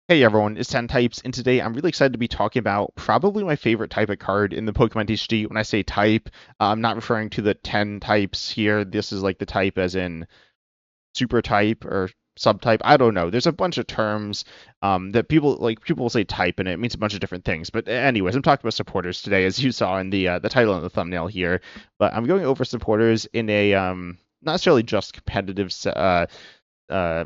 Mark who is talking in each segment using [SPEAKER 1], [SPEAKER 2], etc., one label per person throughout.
[SPEAKER 1] Hey everyone, it's 10 Types, and today I'm really excited to be talking about probably my favorite type of card in the Pokemon TCG. When I say type, I'm not referring to the 10 types here. This is like the type as in super type or subtype. I don't know. There's a bunch of terms that people will say type, and it means a bunch of different things. But anyways, I'm talking about supporters today, as you saw in the title and the thumbnail here. But I'm going over supporters in a not necessarily just competitive uh,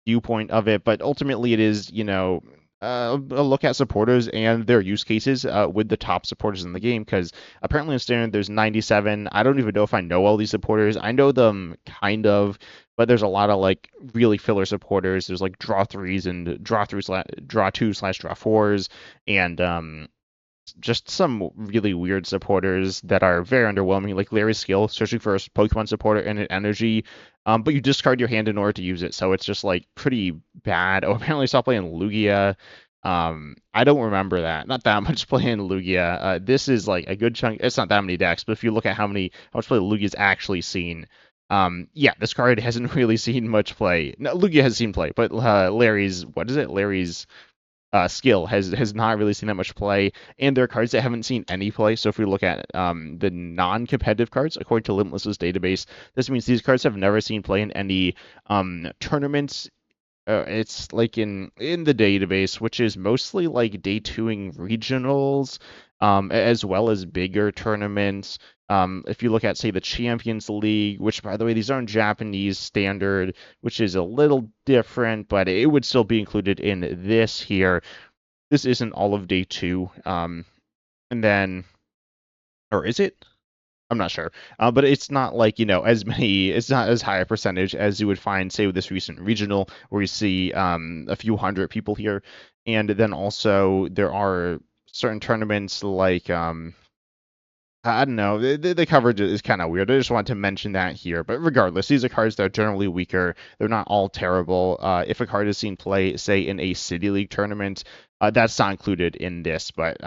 [SPEAKER 1] viewpoint of it, but ultimately it is, a look at supporters and their use cases with the top supporters in the game. Because apparently in standard there's 97. I don't even know if I know all these supporters. I know them kind of, but there's a lot of like really filler supporters. There's like draw threes and draw two slash draw fours, and just some really weird supporters that are very underwhelming, like Larry's skill, searching for a Pokemon supporter and an energy, but you discard your hand in order to use it, so it's just like pretty bad. Oh, apparently stop playing Lugia. I don't remember that. Not that much playing Lugia. This is like a good chunk. It's not that many decks, but if you look at how much play Lugia's actually seen, yeah, this card hasn't really seen much play. No, Lugia has seen play, but Larry's what is it? Larry's skill has not really seen that much play, and there are cards that haven't seen any play. So if we look at the non-competitive cards, according to Limitless's database, this means these cards have never seen play in any tournaments. It's like in the database, which is mostly like day twoing regionals, as well as bigger tournaments. If you look at, say, the Champions League, which, by the way, these aren't Japanese standard, which is a little different, but it would still be included in this here. This isn't all of day two. And then, or is it? I'm not sure, but it's not like as many. It's not as high a percentage as you would find, say, with this recent regional, where you see a few hundred people here, and then also there are certain tournaments like I don't know. The coverage is kind of weird. I just wanted to mention that here. But regardless, these are cards that are generally weaker. They're not all terrible. If a card is seen play, say, in a City League tournament, that's not included in this. But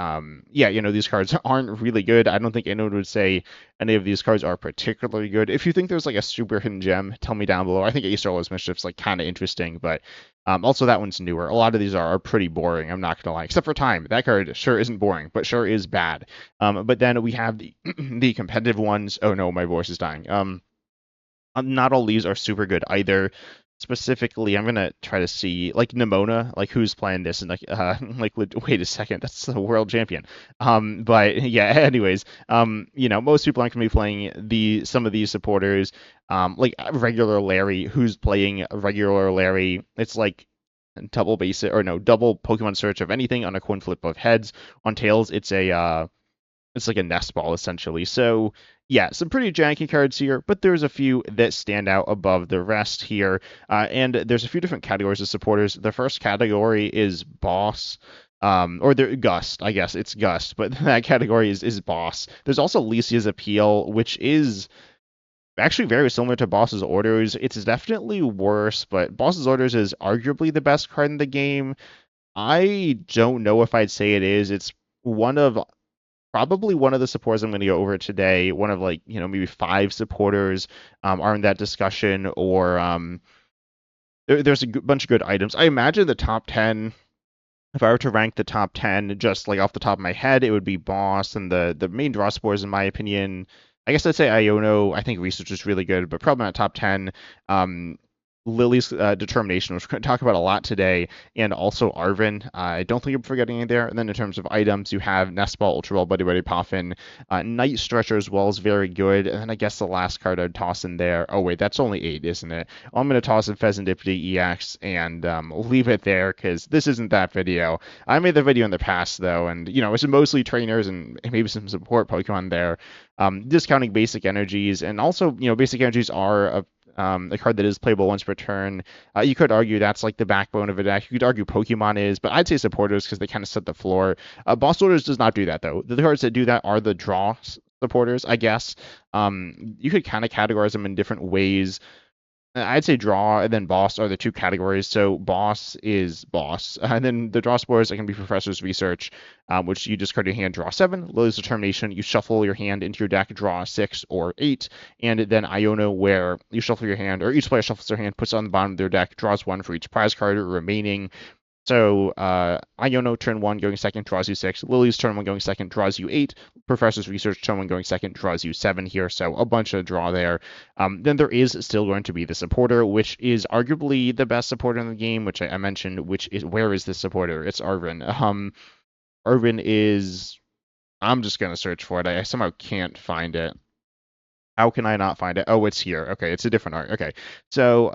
[SPEAKER 1] yeah, these cards aren't really good. I don't think anyone would say any of these cards are particularly good. If you think there's like a super hidden gem, tell me down below. I think Ace Starless Mischief's like kind of interesting, but also that one's newer. A lot of these are pretty boring. I'm not gonna lie, except for Time. That card sure isn't boring, but sure is bad. But then we have the the competitive ones. Oh no, my voice is dying. Not all these are super good either. Specifically, I'm gonna try to see like Nimona, like who's playing this, and like wait a second, that's the world champion. But yeah, anyways, most people aren't gonna be playing some of these supporters. Like regular Larry, who's playing regular Larry. It's like double basic or no double Pokemon search of anything on a coin flip of heads. On tails, it's like a nest ball essentially. So yeah, some pretty janky cards here, but there's a few that stand out above the rest here. And there's a few different categories of supporters. The first category is boss. Or the Gust, I guess it's Gust, but that category is boss. There's also Lisia's Appeal, which is actually very similar to Boss's Orders. It's definitely worse, but Boss's Orders is arguably the best card in the game. I don't know if I'd say it is. It's one of probably one of the supporters I'm going to go over today. One of like maybe five supporters are in that discussion, or there's a bunch of good items. I imagine the top 10. If I were to rank the top 10 just like off the top of my head, it would be Boss and the main draw spores in my opinion. I guess I'd say Iono. I think Research is really good, but probably not top 10. Lily's Determination, which we're going to talk about a lot today, and also Arven. I don't think I'm forgetting any there. And then in terms of items, you have Nest Ball, Ultra Ball, Buddy Buddy Poffin. Night Stretcher as well is very good. And then I guess the last card I'd toss in there. Oh, wait, that's only 8, isn't it? Well, I'm going to toss in Pheasantipity EX and leave it there because this isn't that video. I made the video in the past, though, and, it's mostly trainers and maybe some support Pokemon there. Discounting basic energies, and also, basic energies are a card that is playable once per turn. You could argue that's like the backbone of a deck. You could argue Pokemon is, but I'd say supporters because they kind of set the floor. Boss Orders does not do that though. The cards that do that are the draw supporters, I guess. You could kind of categorize them in different ways. I'd say draw and then boss are the two categories. So boss is boss, and then the draw spores it can be professor's research, which you discard your hand, draw 7. Lily's Determination, you shuffle your hand into your deck, draw 6 or 8, and then Iono, where you shuffle your hand, or each player shuffles their hand, puts it on the bottom of their deck, draws 1 for each prize card remaining. So Iono turn 1 going second draws you 6. Lily's turn 1 going second draws you 8. Professor's Research turn 1 going second draws you 7 here. So a bunch of draw there. Then there is still going to be the supporter, which is arguably the best supporter in the game, which I mentioned, which is, where is this supporter? It's Arven. Arven is, I'm just going to search for it. I somehow can't find it. How can I not find it? Oh, it's here. Okay, it's a different art. Okay, so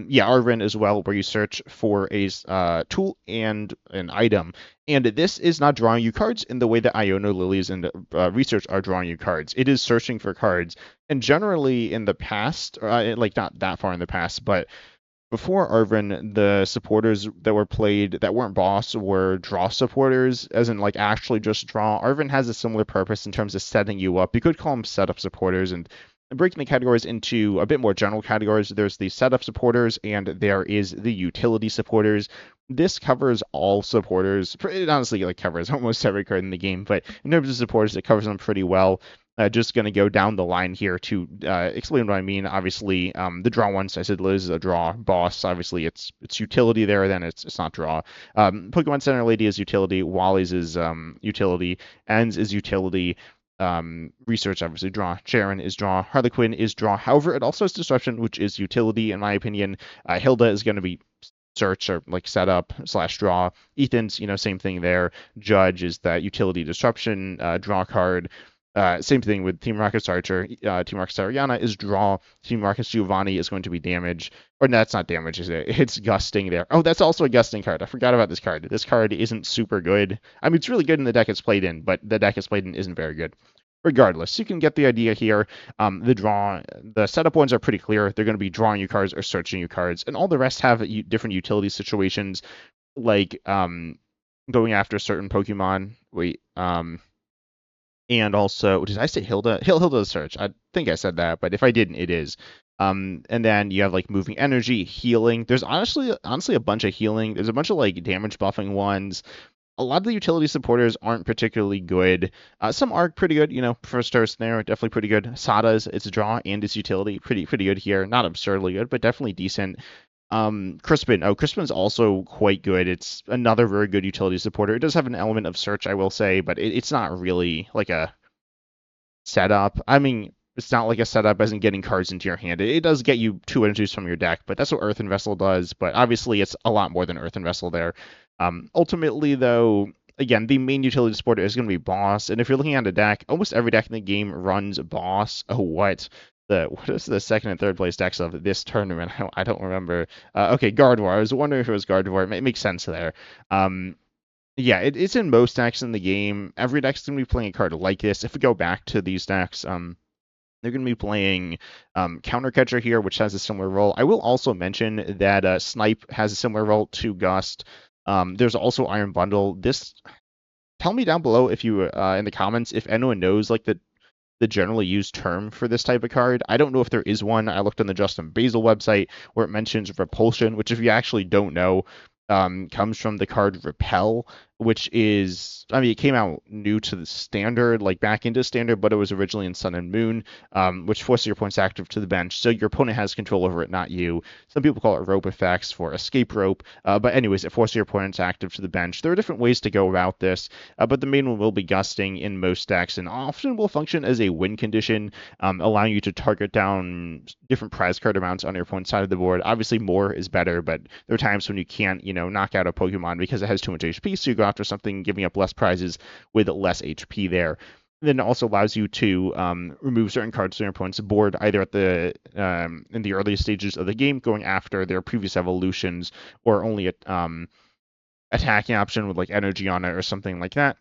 [SPEAKER 1] yeah, Arven as well, where you search for a tool and an item, and this is not drawing you cards in the way that Iono Lilies and Research are drawing you cards. It is searching for cards, and generally in the past, like not that far in the past, but before Arven, the supporters that were played that weren't boss were draw supporters, as in like actually just draw. Arven has a similar purpose in terms of setting you up. You could call them setup supporters, and breaking the categories into a bit more general categories. There's the setup supporters and there is the utility supporters. This covers all supporters. It honestly like covers almost every card in the game, but in terms of supporters, it covers them pretty well. Just going to go down the line here to explain what I mean. Obviously, the draw ones, I said Liz is a draw. Boss, obviously, it's utility there, then it's not draw. Pokemon Center Lady is utility. Wally's is utility. Ends is utility. Research, obviously, draw. Sharon is draw. Harlequin is draw. However, it also has Disruption, which is utility, in my opinion. Hilda is going to be search or like setup slash draw. Ethan's, same thing there. Judge is that utility disruption draw card. Same thing with Team Rocket's Archer. Team Rocket's Ariana is draw. Team Rocket's Giovanni is going to be damage. Or no, that's not damage, is it? It's Gusting there. Oh, that's also a Gusting card. I forgot about this card. This card isn't super good. I mean, it's really good in the deck it's played in, but the deck it's played in isn't very good. Regardless, you can get the idea here. The setup ones are pretty clear. They're going to be drawing you cards or searching you cards, and all the rest have different utility situations, like going after certain Pokemon. And also, did I say Hilda? Hilda's search. I think I said that, but if I didn't, it is. And then you have like moving energy, healing. There's honestly a bunch of healing. There's a bunch of like damage buffing ones. A lot of the utility supporters aren't particularly good. Some are pretty good. Professor Snare, definitely pretty good. Sada's, its draw and its utility, pretty good here. Not absurdly good, but definitely decent. Crispin. Oh, Crispin's also quite good. It's another very good utility supporter. It does have an element of search, I will say, but it's not really like a setup. I mean, it's not like a setup as in getting cards into your hand. It does get you 2 energies from your deck, but that's what Earthen Vessel does. But obviously, it's a lot more than Earthen Vessel there. Ultimately, though, again, the main utility supporter is going to be Boss. And if you're looking at a deck, almost every deck in the game runs Boss. Oh, what? What is the second and third place decks of this tournament? I don't remember. Okay, Gardevoir. I was wondering if it was Gardevoir. It makes sense there. Yeah, it's in most decks in the game. Every deck's going to be playing a card like this. If we go back to these decks, they're going to be playing Counter Catcher here, which has a similar role. I will also mention that Snipe has a similar role to Gust. There's also Iron Bundle. Tell me down below if you in the comments if anyone knows like the generally used term for this type of card. I don't know if there is one. I looked on the Justin Basil website where it mentions Repulsion, which if you actually don't know, comes from the card Repel, which is, I mean, it came out new to the standard, like back into standard, but it was originally in Sun and Moon, which forces your opponents active to the bench. So your opponent has control over it, not you. Some people call it rope effects for escape rope. But anyways, it forces your opponents active to the bench. There are different ways to go about this, but the main one will be Gusting in most decks and often will function as a win condition, allowing you to target down different prize card amounts on your opponent's side of the board. Obviously, more is better, but there are times when you can't, knock out a Pokemon because it has too much HP, so you go after something giving up less prizes with less HP there. Then it also allows you to remove certain cards from your opponent's board, either at the in the earliest stages of the game, going after their previous evolutions, or only attacking option with like energy on it or something like that.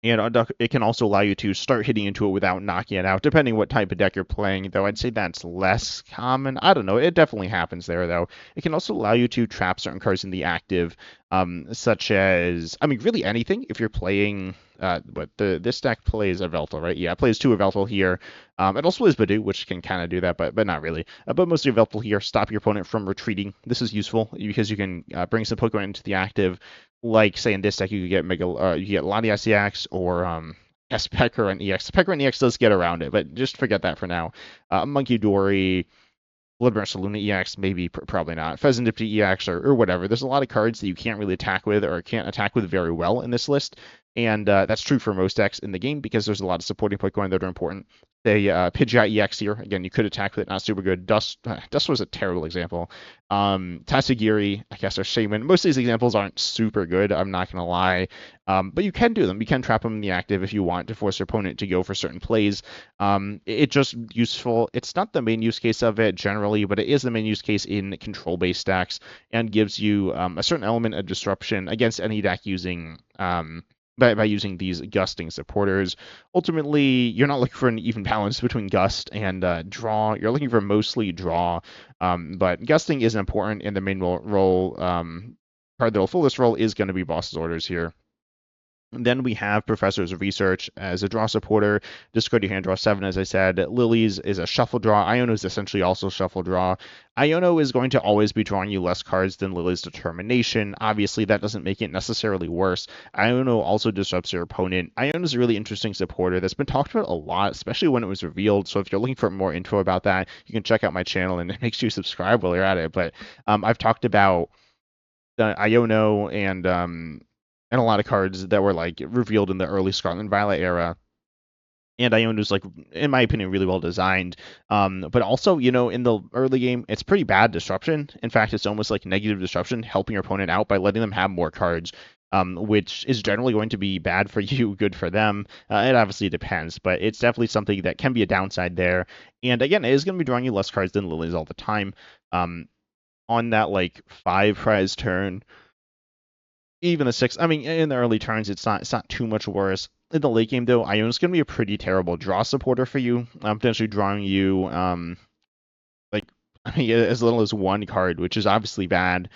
[SPEAKER 1] And it can also allow you to start hitting into it without knocking it out, depending what type of deck you're playing, though I'd say that's less common. I don't know. It definitely happens there, though. It can also allow you to trap certain cards in the active, such as, I mean, really anything. If you're playing, this deck plays Yveltal, right? Yeah, it plays 2 Yveltal here. It also plays Badoo, which can kind of do that, but not really. But mostly Yveltal here, stop your opponent from retreating. This is useful because you can bring some Pokemon into the active. Like, say, in this deck, you could get you get Latias EX or Pecker and EX. Pecker and EX does get around it, but just forget that for now. Monkey Dory, Bloodburst Saloon EX, maybe, probably not. Pheasant Dipty EX or whatever. There's a lot of cards that you can't really attack with or can't attack with very well in this list. And that's true for most decks in the game because there's a lot of supporting Pokemon that are important. Say Pidgeot EX here. Again, you could attack with it, not super good. Dust was a terrible example. Tatsugiri, I guess, or Shaman. Most of these examples aren't super good, I'm not going to lie. But you can do them. You can trap them in the active if you want to force your opponent to go for certain plays. It's just useful. It's not the main use case of it generally, but it is the main use case in control-based decks and gives you a certain element of disruption against any deck using by using these gusting supporters. Ultimately, you're not looking for an even balance between gust and draw. You're looking for mostly draw, but gusting is important in the main role. Card that will fill this role is going to be Boss's Orders here. And then we have Professor's Research as a draw supporter. Discard your hand, draw 7, as I said. Lily's is a shuffle draw. Iono is essentially also shuffle draw. Iono is going to always be drawing you less cards than Lily's Determination. Obviously, that doesn't make it necessarily worse. Iono also disrupts your opponent. Iono is a really interesting supporter that's been talked about a lot, especially when it was revealed. So if you're looking for more info about that, you can check out my channel and make sure you subscribe while you're at it. But I've talked about the Iono and a lot of cards that were like revealed in the early Scarlet and Violet era. And Iono's like, in my opinion, really well designed. But also, in the early game, it's pretty bad disruption. In fact, it's almost like negative disruption, helping your opponent out by letting them have more cards, which is generally going to be bad for you, good for them. It obviously depends, but it's definitely something that can be a downside there. And again, it is going to be drawing you less cards than Lilies all the time. On that like 5 prize turn, even the 6. I mean, in the early turns, it's not too much worse. In the late game, though, Iona's going to be a pretty terrible draw supporter for you. Potentially drawing you, like, I mean, as little as 1 card, which is obviously bad.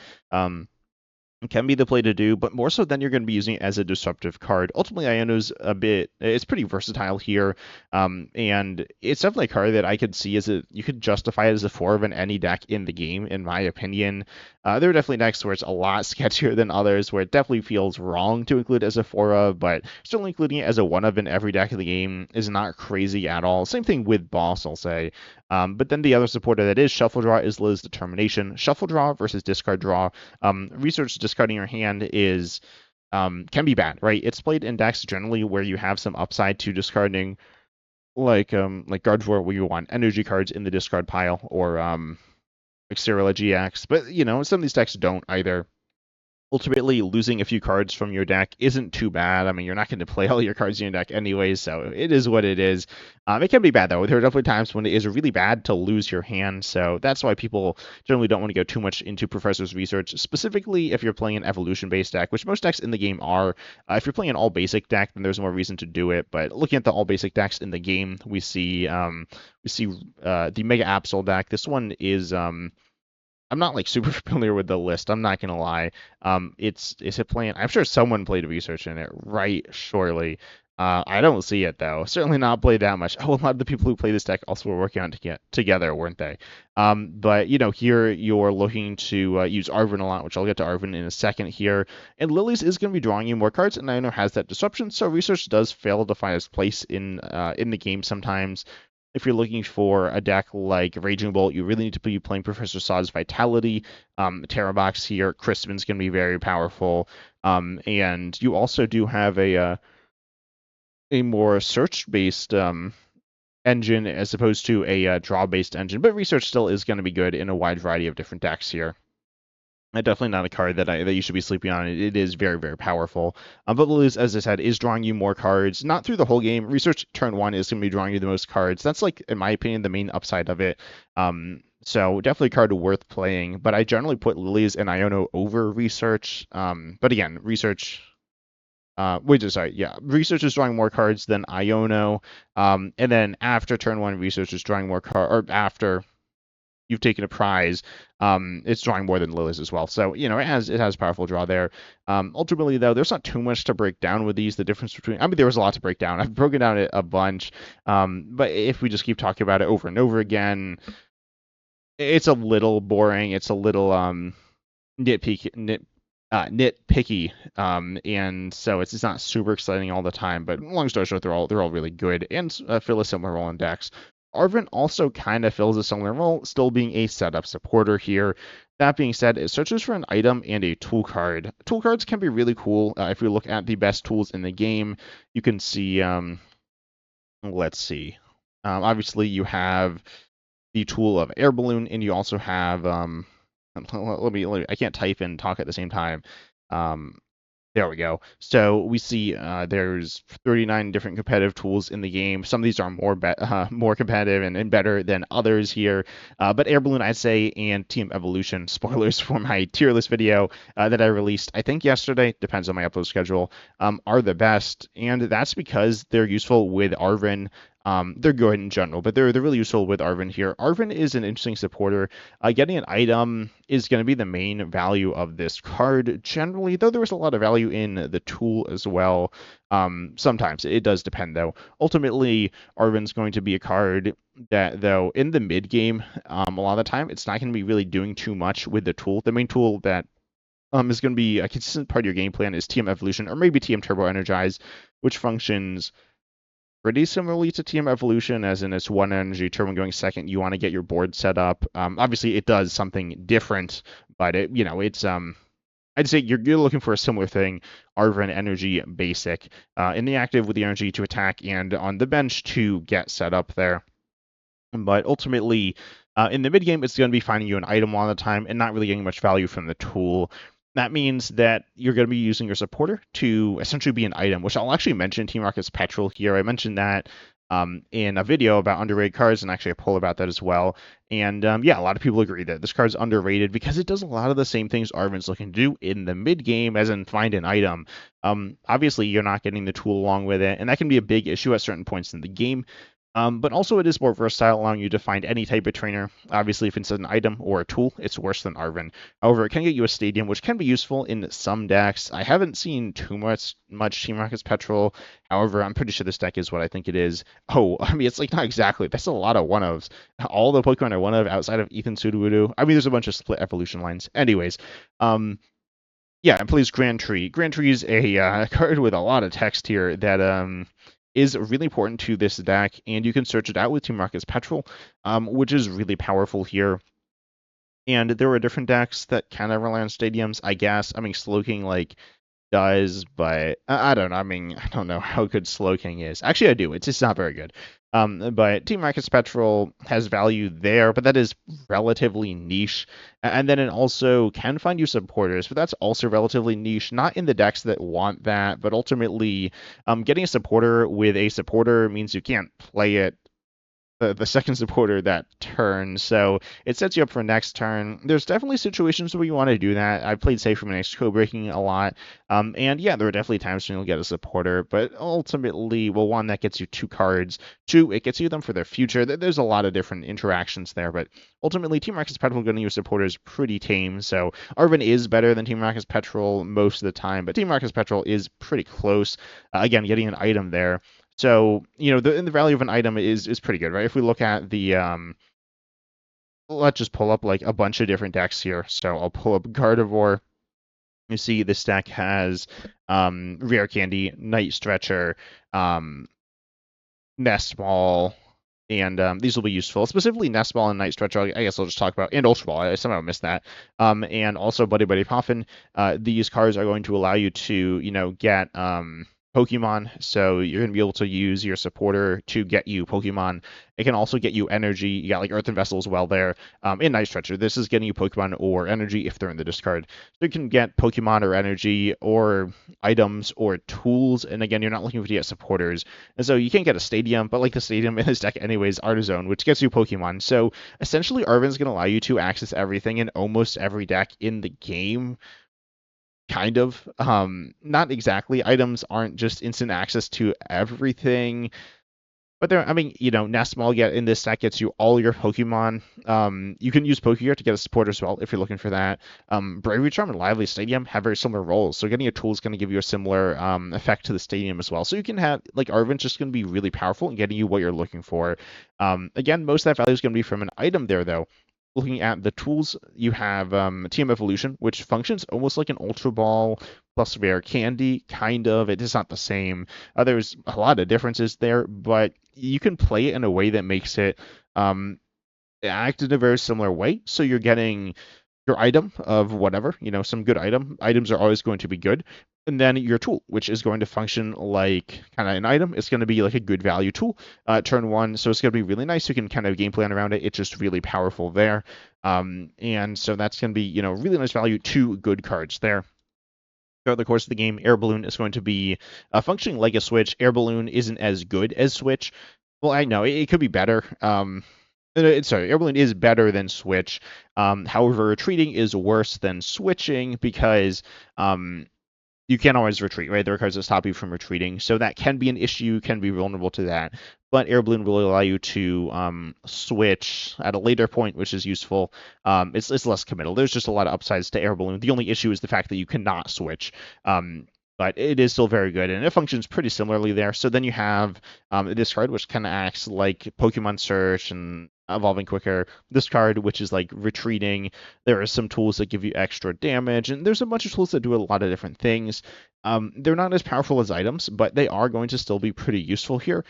[SPEAKER 1] Can be the play to do, but more so then you're going to be using it as a disruptive card. Ultimately, Iono's it's pretty versatile here, and it's definitely a card that I could see you could justify it as a 4 of any deck in the game, in my opinion. There are definitely decks where it's a lot sketchier than others, where it definitely feels wrong to include it as a 4 of, but certainly including it as a 1 of in every deck of the game is not crazy at all. Same thing with Boss, I'll say. But then the other supporter that is Shuffle Draw is Liz Determination. Shuffle Draw versus Discard Draw. Research discarding your hand is can be bad, right? It's played in decks generally where you have some upside to discarding, like Guard Drawer, where you want energy cards in the discard pile, or like Cyrilla GX. But some of these decks don't either. Ultimately, losing a few cards from your deck isn't too bad. I mean, you're not going to play all your cards in your deck anyways, so it is what it is. It can be bad, though. There are definitely times when it is really bad to lose your hand, so that's why people generally don't want to go too much into Professor's Research, specifically if you're playing an evolution-based deck, which most decks in the game are. If you're playing an all-basic deck, then there's more reason to do it, but looking at the all-basic decks in the game, we see the Mega Absol deck. This one is I'm not like super familiar with the list. I'm not gonna lie. Is it playing? I'm sure someone played research in it, right? Surely. I don't see it though. Certainly not played that much. Oh, a lot of the people who play this deck also were working on it together, weren't they? But here you're looking to use Arven a lot, which I'll get to Arven in a second here. And Lily's is going to be drawing you more cards, and I know has that disruption, so research does fail to find its place in the game sometimes. If you're looking for a deck like Raging Bolt, you really need to be playing Professor Sod's Vitality. Terra Box here, Crispin's going to be very powerful. And you also do have a more search-based engine as opposed to a draw-based engine. But Research still is going to be good in a wide variety of different decks here. Definitely not a card that you should be sleeping on. It is very, very powerful. But Lose, as I said, is drawing you more cards. Not through the whole game. Research turn 1 is going to be drawing you the most cards. That's, like, in my opinion, the main upside of it. So definitely a card worth playing. But I generally put Lilies and Iono over Research. But again, Research... Research is drawing more cards than Iono. And then after turn 1, Research is drawing more cards... Or after... you've taken a prize, it's drawing more than Lily's as well. So, it has powerful draw there. Ultimately, though, there's not too much to break down with these. The difference between, there was a lot to break down. I've broken down it a bunch. But if we just keep talking about it over and over again, it's a little boring. It's a little nitpicky. And so it's not super exciting all the time. But long story short, they're all really good and fill a similar role in decks. Arven also kind of fills a similar role, still being a setup supporter here. That being said, it searches for an item and a tool card. Tool cards can be really cool. If we look at the best tools in the game, you can see, let's see. Obviously, you have the tool of air balloon, and you also have, I can't type and talk at the same time. Um, there we go. So we see there's 39 different competitive tools in the game. Some of these are more competitive and better than others here. But Air Balloon, I'd say, and Team Evolution, spoilers for my tier list video that I released, I think yesterday, depends on my upload schedule, are the best. And that's because they're useful with Arven. They're good in general, but they're really useful with Arven here. Arven is an interesting supporter. Getting an item is going to be the main value of this card generally, though there was a lot of value in the tool as well. Sometimes it does depend though. Ultimately, Arven's going to be a card that, though, in the mid game, a lot of the time it's not going to be really doing too much with the tool. The main tool that is going to be a consistent part of your game plan is TM Evolution or maybe TM Turbo Energize, which functions pretty similarly to TM Evolution, as in it's one energy turbo going second. You want to get your board set up. Obviously, it does something different, but it's I'd say you're looking for a similar thing. Arven energy basic in the active with the energy to attack and on the bench to get set up there. But ultimately, in the mid game, it's going to be finding you an item all the time and not really getting much value from the tool. That means that you're going to be using your supporter to essentially be an item, which I'll actually mention Team Rocket's Petrol here. I mentioned that in a video about underrated cards and actually a poll about that as well. And yeah, a lot of people agree that this card's underrated because it does a lot of the same things Arven's looking to do in the mid game, as in find an item. Obviously, you're not getting the tool along with it, and that can be a big issue at certain points in the game. But also it is more versatile, allowing you to find any type of trainer. Obviously, if it's an item or a tool, it's worse than Arven. However, it can get you a stadium, which can be useful in some decks. I haven't seen too much Team Rocket's Petrol. However, I'm pretty sure this deck is what I think it is. Oh, I mean, it's like not exactly. That's a lot of one-ofs. All the Pokemon are one-of outside of Ethan Sudowoodo. I mean, there's a bunch of split evolution lines. Anyways, yeah, and plays Grand Tree. Grand Tree is a card with a lot of text here that is really important to this deck, and you can search it out with Team Rocket's Petrol, which is really powerful here. And there were different decks that kind of rely on stadiums, I guess. I mean, Slowking like does, but I don't know. I mean, I don't know how good Slowking is. Actually, I do. It's just not very good. But Team Rocket's Petrol has value there, but that is relatively niche. And then it also can find you supporters, but that's also relatively niche. Not in the decks that want that, but ultimately, getting a supporter with a supporter means you can't play it the second supporter that turn, so it sets you up for next turn. There's definitely situations where you want to do that. I played safe from an code breaking a lot, and yeah, there are definitely times when you'll get a supporter, but ultimately, well, one, that gets you 2 cards. 2, it gets you them for their future. There's a lot of different interactions there, but ultimately, Team Rocket's Petrol going to use supporters pretty tame, so Arven is better than Team Rocket's Petrol most of the time, but Team Rocket's Petrol is pretty close. Again, getting an item there. So, the value of an item is pretty good, right? If we look at the, let's just pull up like a bunch of different decks here. So I'll pull up Gardevoir. You see this deck has Rare Candy, Night Stretcher, Nest Ball, and these will be useful. Specifically Nest Ball and Night Stretcher, I guess I'll just talk about, and Ultra Ball. I somehow missed that. And also Buddy Buddy Poffin. These cards are going to allow you to, get Pokemon, so you're going to be able to use your supporter to get you Pokemon. It can also get you energy. You got like Earthen Vessel as well there. In Night Stretcher, this is getting you Pokemon or energy if they're in the discard. So you can get Pokemon or energy or items or tools, and again, you're not looking to get supporters. And so you can't get a stadium, but like the stadium in this deck anyways, Artizone, which gets you Pokemon. So essentially, Arven's going to allow you to access everything in almost every deck in the game. Kind of. Not exactly. Items aren't just instant access to everything. But there, I mean, Nest Ball in this deck gets you all your Pokemon. You can use Pokegear to get a support as well if you're looking for that. Bravery Charm and Lively Stadium have very similar roles, so getting a tool is going to give you a similar effect to the Stadium as well. So you can have, like, Arven's just going to be really powerful in getting you what you're looking for. Again, most of that value is going to be from an item there, though. Looking at the tools, you have TM Evolution, which functions almost like an Ultra Ball plus Rare Candy, kind of. It is not the same. There's a lot of differences there, but you can play it in a way that makes it act in a very similar way. So you're getting your item of whatever, some good item. Items are always going to be good. And then your tool, which is going to function like kind of an item. It's going to be like a good value tool. Turn one, so it's going to be really nice. You can kind of game plan around it. It's just really powerful there. And so that's going to be, really nice value, two good cards there. Throughout the course of the game, Air Balloon is going to be functioning like a Switch. Air Balloon isn't as good as Switch. Well, I know it could be better. Sorry, Air Balloon is better than Switch. However, retreating is worse than switching because you can't always retreat, right? There are cards that stop you from retreating, so that can be an issue, can be vulnerable to that. But Air Balloon will allow you to switch at a later point, which is useful. It's less committal. There's just a lot of upsides to Air Balloon. The only issue is the fact that you cannot switch. But it is still very good, and it functions pretty similarly there. So then you have this card, which kind of acts like Pokemon Search and evolving quicker. This card, which is like retreating. There are some tools that give you extra damage, and there's a bunch of tools that do a lot of different things. They're not as powerful as items, but they are going to still be pretty useful here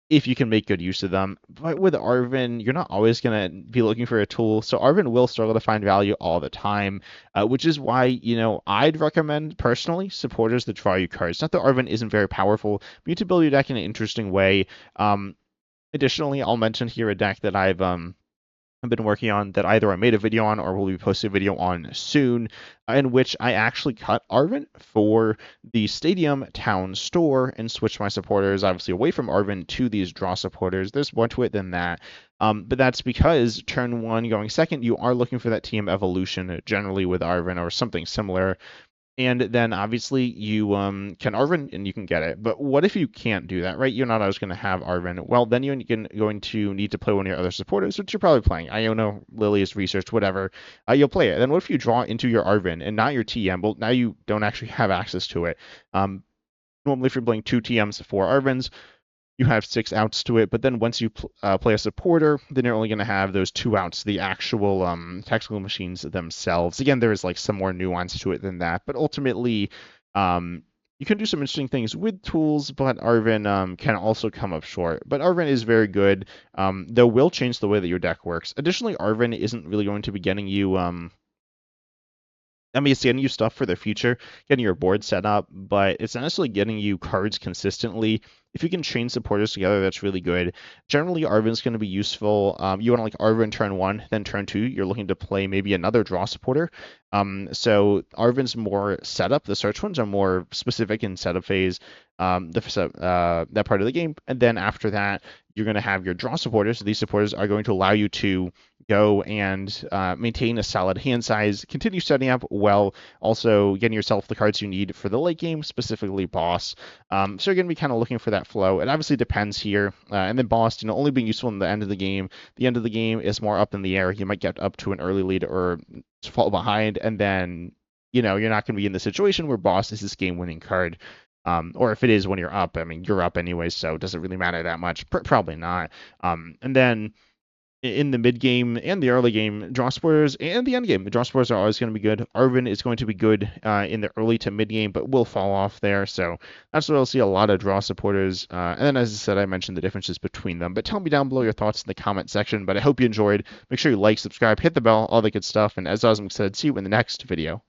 [SPEAKER 1] if you can make good use of them. But with Arven, you're not always going to be looking for a tool, so Arven will struggle to find value all the time, which is why, I'd recommend, personally, supporters that draw you cards. Not that Arven isn't very powerful, but you need to build your deck in an interesting way. Additionally, I'll mention here a deck that I've been working on that either I made a video on or will be posting a video on soon, in which I actually cut Arven for the Stadium Town store and switched my supporters, obviously, away from Arven to these draw supporters. There's more to it than that. But that's because turn one going second, you are looking for that TM evolution generally with Arven or something similar. And then obviously you can Arven and you can get it. But what if you can't do that, right? You're not always going to have Arven. Well, then you're going to need to play one of your other supporters, which you're probably playing. Iono, Lilius, Research, whatever. You'll play it. Then what if you draw into your Arven and not your TM? Well, now you don't actually have access to it. Normally, if you're playing two TMs, four Arvens, you have 6 outs to it, but then once you play a supporter, then you're only going to have those 2 outs, the actual tactical machines themselves. Again, there is like some more nuance to it than that, but ultimately, you can do some interesting things with tools, but Arven can also come up short. But Arven is very good, though will change the way that your deck works. Additionally, Arven isn't really going to be getting you it's getting you stuff for the future, getting your board set up, but it's not necessarily getting you cards consistently. If you can chain supporters together, that's really good. Generally, Arven's going to be useful. You want to like Arven turn 1, then turn 2, you're looking to play maybe another draw supporter. So Arven's more setup. The search ones are more specific in setup phase, that part of the game. And then after that, you're going to have your draw supporters. So these supporters are going to allow you to go and maintain a solid hand size, continue setting up well, also getting yourself the cards you need for the late game, specifically boss. So you're going to be kind of looking for that flow. It obviously depends here. And then boss, only being useful in the end of the game. The end of the game is more up in the air. You might get up to an early lead or fall behind, and then, you're not going to be in the situation where boss is this game-winning card. Or if it is when you're up, you're up anyway, so it doesn't really matter that much. Probably not. And then in the mid game and the early game, draw supporters and the end game, the draw supporters are always going to be good. Arven is going to be good in the early to mid game, but will fall off there. So that's where I'll see a lot of draw supporters. And then, as I said, I mentioned the differences between them. But tell me down below your thoughts in the comment section. But I hope you enjoyed. Make sure you like, subscribe, hit the bell, all that good stuff. And as Osmond said, see you in the next video.